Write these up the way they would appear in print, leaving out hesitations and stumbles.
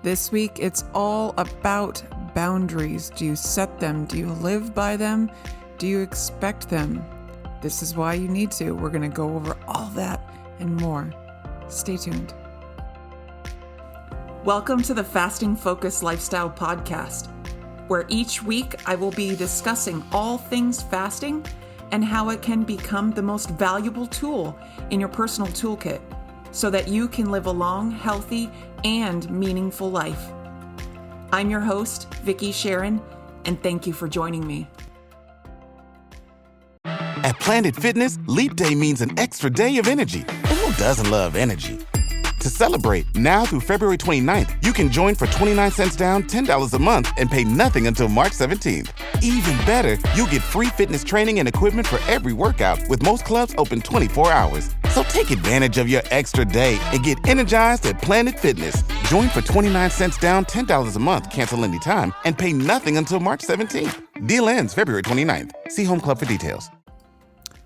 This week, it's all about boundaries. Do you set them? Do you live by them? Do you expect them? This is why you need to. We're going to go over all that and more. Stay tuned. Welcome to the Fasting Focused Lifestyle Podcast, where each week I will be discussing all things fasting and how it can become the most valuable tool in your personal toolkit so that you can live a long, healthy, and meaningful life. I'm your host, Vicki Sharon, and thank you for joining me. At Planet Fitness, Leap Day means an extra day of energy. And who doesn't love energy? To celebrate, now through February 29th, you can join for 29 cents down, $10 a month, and pay nothing until March 17th. Even better, you'll get free fitness training and equipment for every workout, with most clubs open 24 hours. So take advantage of your extra day and get energized at Planet Fitness. Join for 29 cents down, $10 a month, cancel anytime, and pay nothing until March 17th. Deal ends February 29th. See Home Club for details.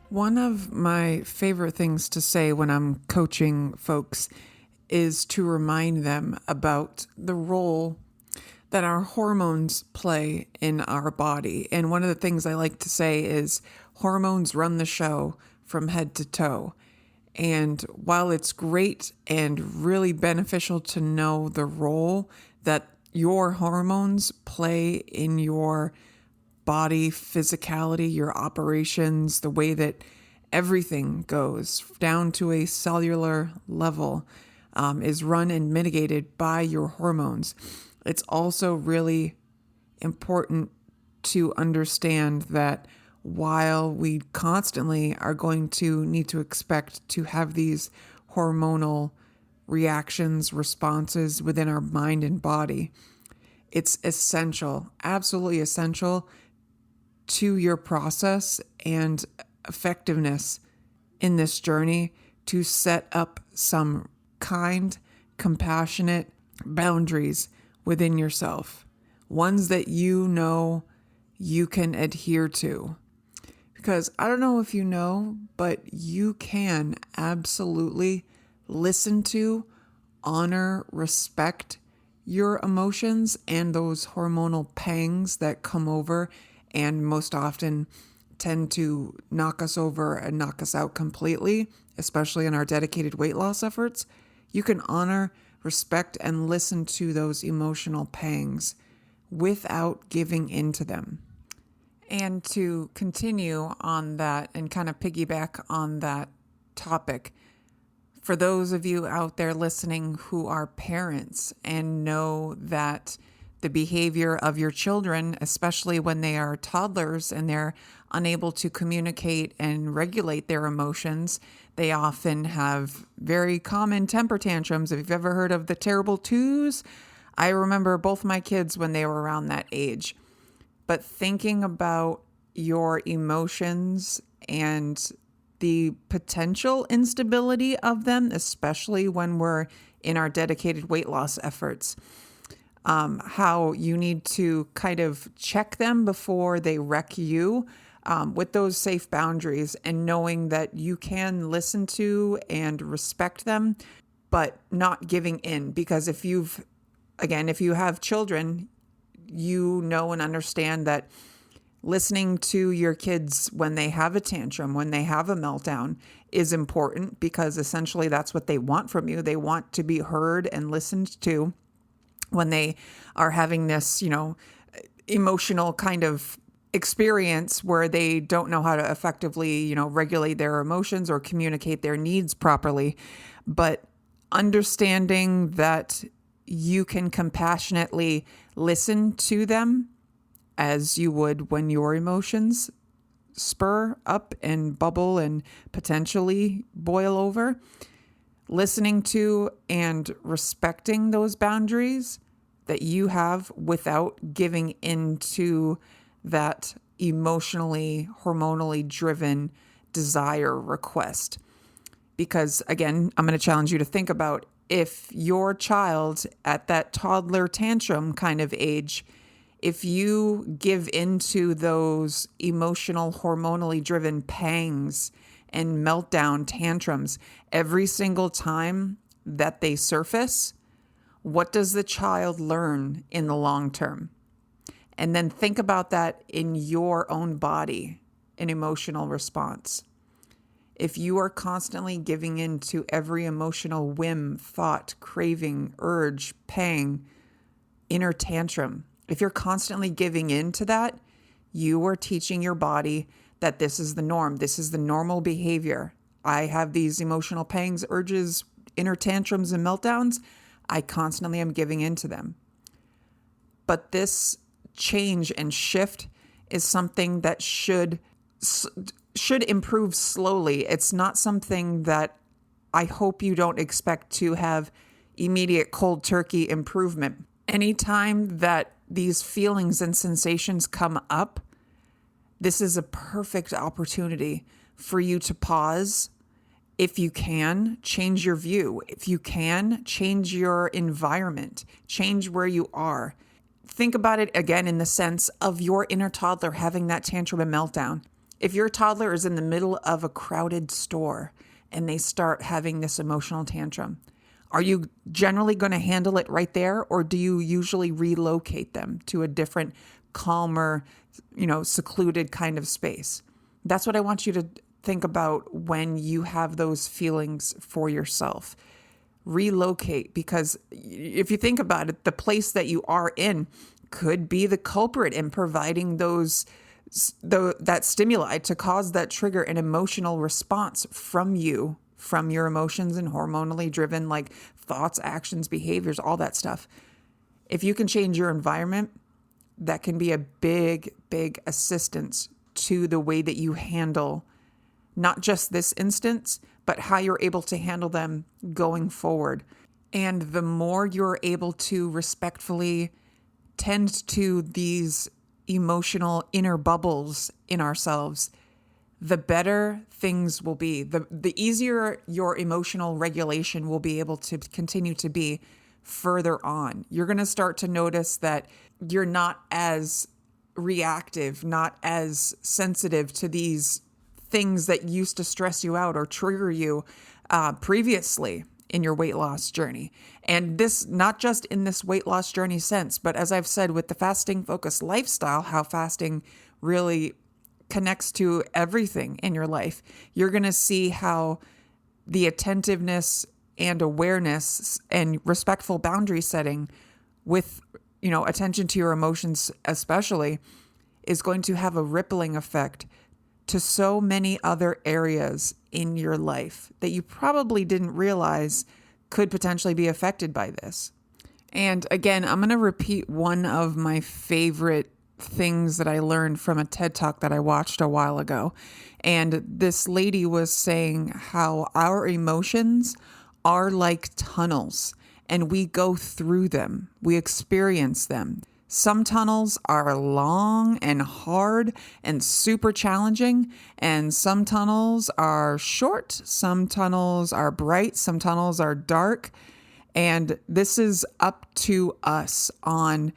One of my favorite things to say when I'm coaching folks is to remind them about the role that our hormones play in our body. And one of the things I like to say is hormones run the show from head to toe. And while it's great and really beneficial to know the role that your hormones play in your body, physicality, your operations, the way that everything goes down to a cellular level, is run and mitigated by your hormones. It's also really important to understand that while we constantly are going to need to expect to have these hormonal reactions, responses within our mind and body, it's essential, absolutely essential to your process and effectiveness in this journey to set up some kind, compassionate boundaries within yourself, ones that you know you can adhere to. Because I don't know if you know, but you can absolutely listen to, honor, respect your emotions and those hormonal pangs that come over and most often tend to knock us over and knock us out completely, especially in our dedicated weight loss efforts. You can honor, respect, and listen to those emotional pangs without giving in to them. And to continue on that and kind of piggyback on that topic, for those of you out there listening who are parents and know that the behavior of your children, especially when they are toddlers and they're unable to communicate and regulate their emotions, they often have very common temper tantrums. If you've ever heard of the terrible twos, I remember both my kids when they were around that age. But thinking about your emotions and the potential instability of them, especially when we're in our dedicated weight loss efforts, how you need to kind of check them before they wreck you, with those safe boundaries and knowing that you can listen to and respect them, but not giving in. Because if you have children, you know and understand that listening to your kids when they have a tantrum, when they have a meltdown, is important, because essentially that's what they want from you. They want to be heard and listened to when they are having this, emotional kind of experience where they don't know how to effectively, regulate their emotions or communicate their needs properly. But understanding that you can compassionately listen to them as you would when your emotions spur up and bubble and potentially boil over, listening to and respecting those boundaries that you have without giving into that emotionally, hormonally driven desire request. Because again, I'm going to challenge you to think about if your child at that toddler tantrum kind of age, if you give into those emotional, hormonally driven pangs and meltdown tantrums every single time that they surface, What does the child learn in the long term? And then think about that in your own body, an emotional response. If you are constantly giving in to every emotional whim, thought, craving, urge, pang, inner tantrum, if you're constantly giving in to that, you are teaching your body that this is the norm. This is the normal behavior. I have these emotional pangs, urges, inner tantrums, and meltdowns. I constantly am giving in to them. But this change and shift is something that should improve slowly. It's not something that I hope you don't expect to have immediate cold turkey improvement. Anytime that these feelings and sensations come up, this is a perfect opportunity for you to pause. If you can, change your view. If you can, change your environment, change where you are. Think about it again in the sense of your inner toddler having that tantrum and meltdown. If your toddler is in the middle of a crowded store and they start having this emotional tantrum, are you generally going to handle it right there, or do you usually relocate them to a different, calmer, secluded kind of space? That's what I want you to think about when you have those feelings for yourself. Relocate, because if you think about it, the place that you are in could be the culprit in providing that stimuli to cause that trigger an emotional response from you, from your emotions and hormonally driven like thoughts, actions, behaviors, all that stuff. If you can change your environment, that can be a big, big assistance to the way that you handle not just this instance, but how you're able to handle them going forward. And the more you're able to respectfully tend to these emotional inner bubbles in ourselves, the better things will be. The easier your emotional regulation will be able to continue to be further on. You're going to start to notice that you're not as reactive, not as sensitive to these things that used to stress you out or trigger you previously in your weight loss journey. And this, not just in this weight loss journey sense, but as I've said, with the fasting focused lifestyle, how fasting really connects to everything in your life, you're going to see how the attentiveness and awareness and respectful boundary setting with, attention to your emotions especially, is going to have a rippling effect to so many other areas in your life that you probably didn't realize could potentially be affected by this. And again, I'm going to repeat one of my favorite things that I learned from a TED Talk that I watched a while ago. And this lady was saying how our emotions are like tunnels and we go through them, we experience them. Some tunnels are long and hard and super challenging, and some tunnels are short, some tunnels are bright, some tunnels are dark, and this is up to us on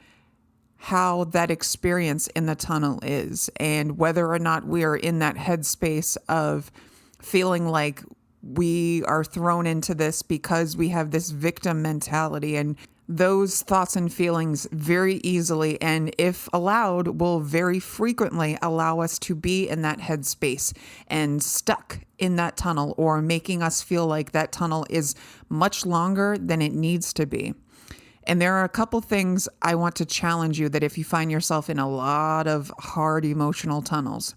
how that experience in the tunnel is and whether or not we are in that headspace of feeling like we are thrown into this because we have this victim mentality. And those thoughts and feelings very easily, and if allowed, will very frequently allow us to be in that headspace and stuck in that tunnel, or making us feel like that tunnel is much longer than it needs to be. And there are a couple things I want to challenge you that if you find yourself in a lot of hard emotional tunnels.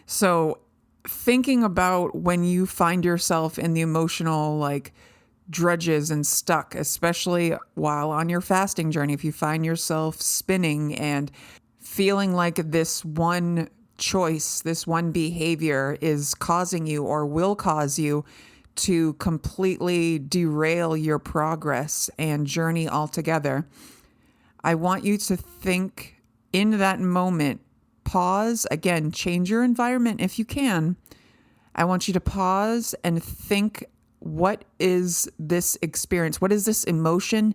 So thinking about when you find yourself in the emotional drudges and stuck, especially while on your fasting journey, if you find yourself spinning and feeling like this one choice, this one behavior is causing you or will cause you to completely derail your progress and journey altogether, I want you to think in that moment, pause, again, change your environment if you can. I want you to pause and think, what is this experience? What is this emotion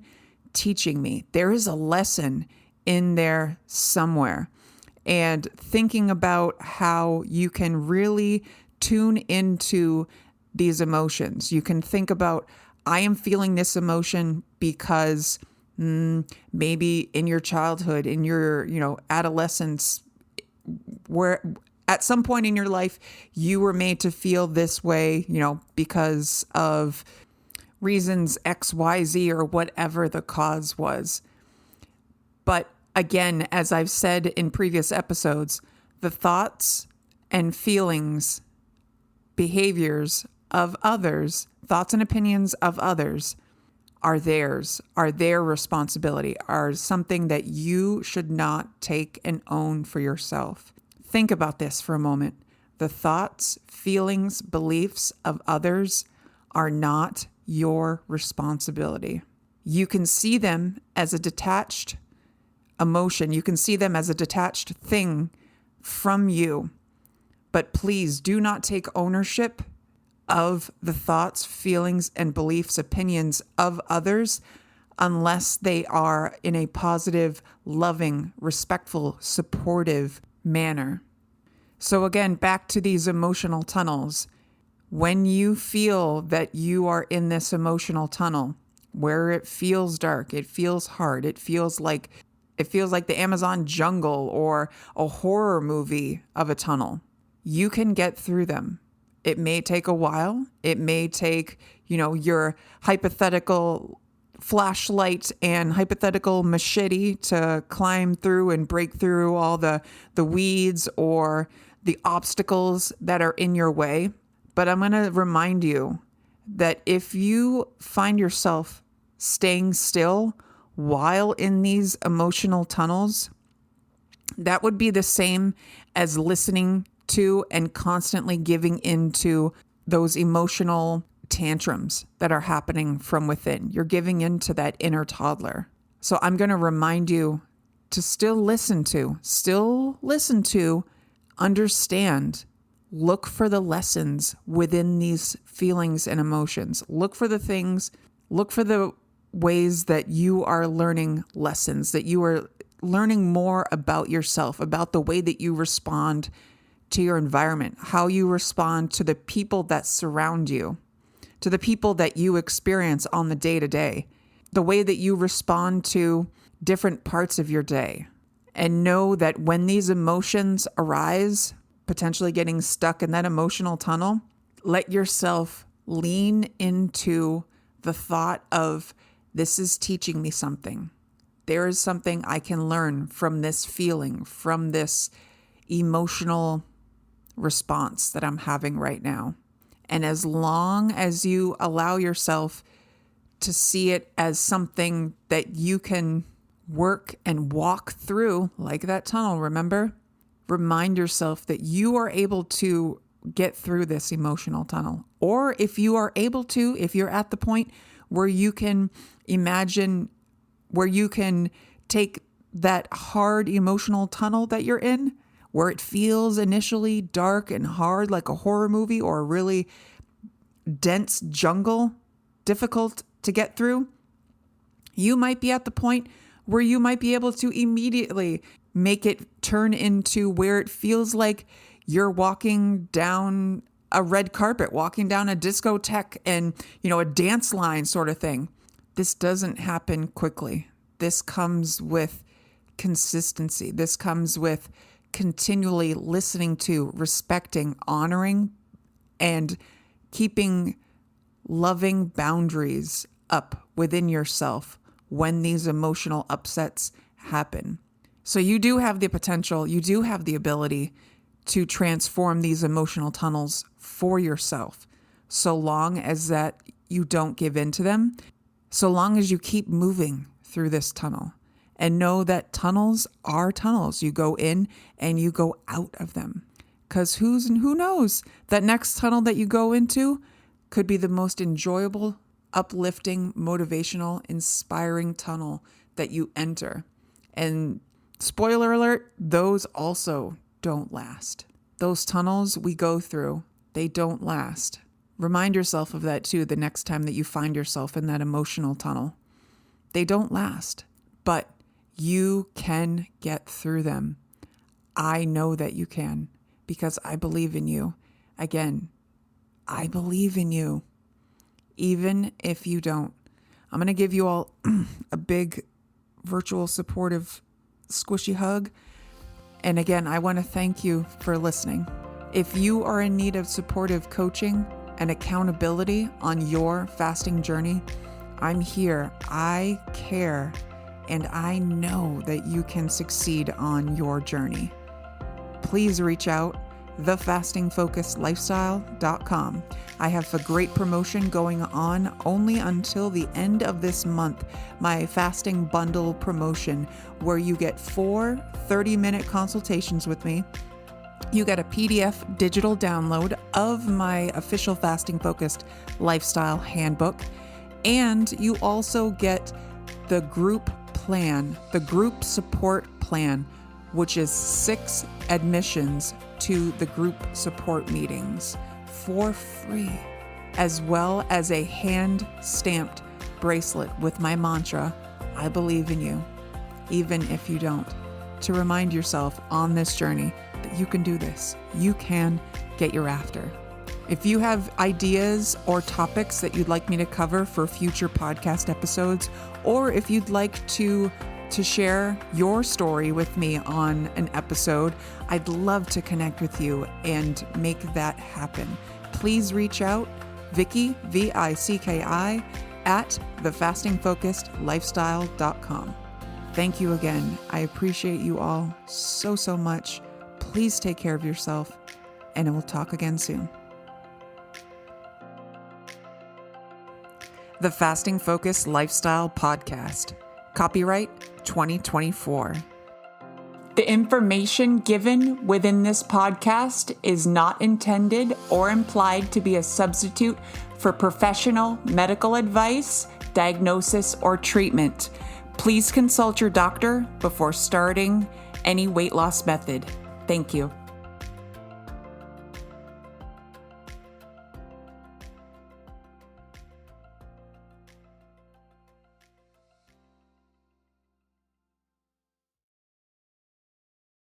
teaching me? There is a lesson in there somewhere. And thinking about how you can really tune into these emotions. You can think about, I am feeling this emotion because maybe in your childhood, in your, adolescence, where at some point in your life, you were made to feel this way, because of reasons X, Y, Z, or whatever the cause was. But again, as I've said in previous episodes, the thoughts and feelings, behaviors of others, thoughts and opinions of others are theirs, are their responsibility, are something that you should not take and own for yourself. Think about this for a moment. The thoughts, feelings, beliefs of others are not your responsibility. You can see them as a detached emotion. You can see them as a detached thing from you. But please do not take ownership of the thoughts, feelings, and beliefs, opinions of others unless they are in a positive, loving, respectful, supportive manner. So again, back to these emotional tunnels. When you feel that you are in this emotional tunnel where it feels dark, it feels hard, it feels like the Amazon jungle or a horror movie of a tunnel, you can get through them. It may take a while. It may take, your hypothetical flashlight and hypothetical machete to climb through and break through all the weeds or the obstacles that are in your way. But I'm going to remind you that if you find yourself staying still while in these emotional tunnels, that would be the same as listening to and constantly giving into those emotional tantrums that are happening from within. You're giving into that inner toddler. So I'm going to remind you to still listen to, understand, look for the lessons within these feelings and emotions. Look for the ways that you are learning lessons, that you are learning more about yourself, about the way that you respond to your environment, how you respond to the people that surround you, to the people that you experience on the day-to-day, the way that you respond to different parts of your day. And know that when these emotions arise, potentially getting stuck in that emotional tunnel, let yourself lean into the thought of, this is teaching me something. There is something I can learn from this feeling, from this emotional response that I'm having right now. And as long as you allow yourself to see it as something that you can work and walk through, like that tunnel, remember? Remind yourself that you are able to get through this emotional tunnel. Or if you're at the point where you can imagine, where you can take that hard emotional tunnel that you're in, where it feels initially dark and hard like a horror movie or a really dense jungle, difficult to get through, you might be at the point where you might be able to immediately make it turn into where it feels like you're walking down a red carpet, walking down a discotheque and, a dance line sort of thing. This doesn't happen quickly. This comes with consistency. This comes with continually listening to, respecting, honoring, and keeping loving boundaries up within yourself when these emotional upsets happen. So you do have the potential, you do have the ability to transform these emotional tunnels for yourself, so long as that you don't give in to them, so long as you keep moving through this tunnel. And know that tunnels are tunnels. You go in and you go out of them. Because who knows, that next tunnel that you go into could be the most enjoyable, uplifting, motivational, inspiring tunnel that you enter. And spoiler alert, those also don't last. Those tunnels we go through, they don't last. Remind yourself of that too the next time that you find yourself in that emotional tunnel. They don't last, but you can get through them. I know that you can because I believe in you. Again, I believe in you. even if you don't. I'm going to give you all a big virtual supportive squishy hug. And again, I want to thank you for listening. If you are in need of supportive coaching and accountability on your fasting journey, I'm here. I care, and I know that you can succeed on your journey. Please reach out, thefastingfocusedlifestyle.com. I have a great promotion going on only until the end of this month, my fasting bundle promotion, where you get 4 30-minute consultations with me. You get a PDF digital download of my official fasting focused lifestyle handbook, and you also get the group plan, the group support plan, which is 6 admissions to the group support meetings for free, as well as a hand-stamped bracelet with my mantra, I believe in you, even if you don't, to remind yourself on this journey that you can do this. You can get your after. If you have ideas or topics that you'd like me to cover for future podcast episodes, or if you'd like to share your story with me on an episode, I'd love to connect with you and make that happen. Please reach out, Vicki, VICKI, at thefastingfocusedlifestyle.com. Thank you again. I appreciate you all so much. Please take care of yourself, and we'll talk again soon. The Fasting Focused Lifestyle Podcast. Copyright 2024. The information given within this podcast is not intended or implied to be a substitute for professional medical advice, diagnosis, or treatment. Please consult your doctor before starting any weight loss method. Thank you.